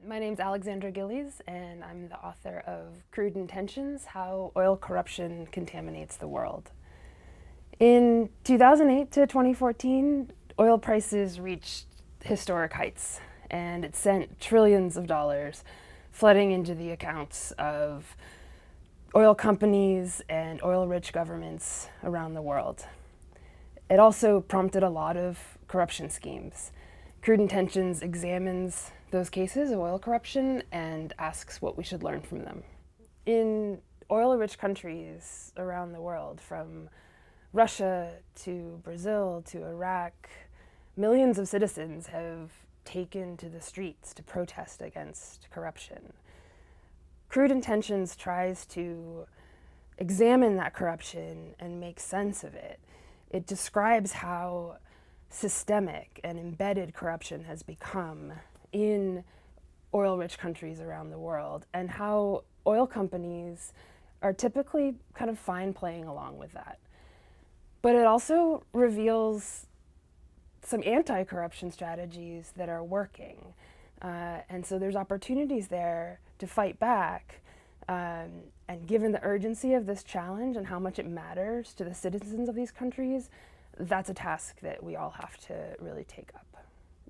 My name's Alexandra Gillies, and I'm the author of Crude Intentions: How Oil Corruption Contaminates the World. In 2008 to 2014, oil prices reached historic heights, and it sent trillions of dollars flooding into the accounts of oil companies and oil-rich governments around the world. It also prompted a lot of corruption schemes. Crude Intentions examines those cases of oil corruption and asks what we should learn from them. In oil-rich countries around the world, from Russia to Brazil to Iraq, millions of citizens have taken to the streets to protest against corruption. Crude Intentions tries to examine that corruption and make sense of it. It describes how systemic and embedded corruption has become in oil-rich countries around the world, and how oil companies are typically kind of fine playing along with that. But it also reveals some anti-corruption strategies that are working. And so there's opportunities there to fight back. And given the urgency of this challenge and how much it matters to the citizens of these countries, that's a task that we all have to really take up.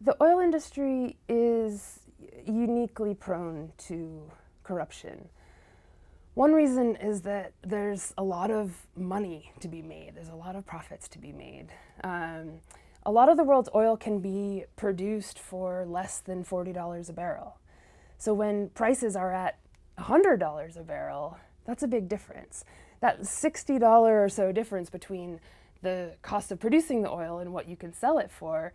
The oil industry is uniquely prone to corruption. One reason is that there's a lot of money to be made. There's a lot of profits to be made. A lot of the world's oil can be produced for less than $40 a barrel. So when prices are at $100 a barrel, that's a big difference. That $60 or so difference between the cost of producing the oil and what you can sell it for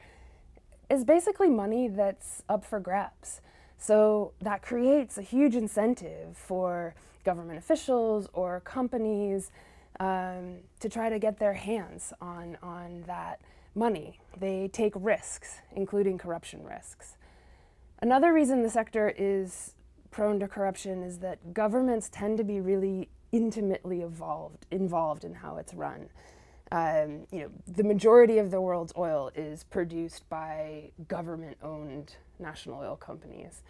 is basically money that's up for grabs. So that creates a huge incentive for government officials or companies to try to get their hands on that money. They take risks, including corruption risks. Another reason the sector is prone to corruption is that governments tend to be really intimately involved in how it's run. The majority of the world's oil is produced by government-owned national oil companies.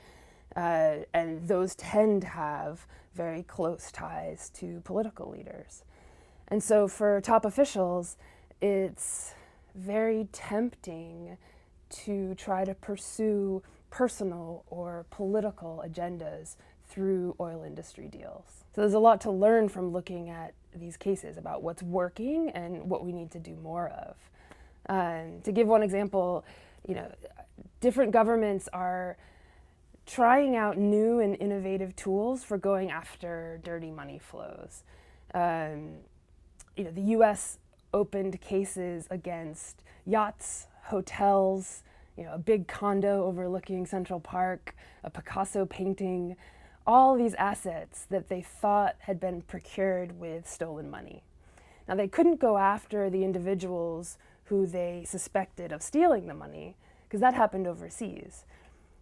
And those tend to have very close ties to political leaders. And so for top officials, it's very tempting to try to pursue personal or political agendas through oil industry deals. So there's a lot to learn from looking at these cases about what's working and what we need to do more of. To give one example, different governments are trying out new and innovative tools for going after dirty money flows. The US opened cases against yachts, hotels, a big condo overlooking Central Park, a Picasso painting, all these assets that they thought had been procured with stolen money. Now, they couldn't go after the individuals who they suspected of stealing the money, because that happened overseas.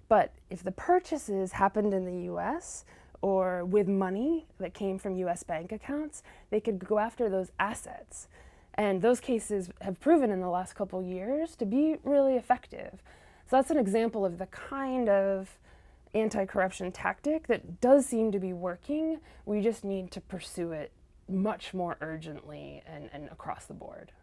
But if the purchases happened in the US or with money that came from US bank accounts, they could go after those assets. And those cases have proven in the last couple years to be really effective. So that's an example of the kind of anti-corruption tactic that does seem to be working. We just need to pursue it much more urgently and across the board.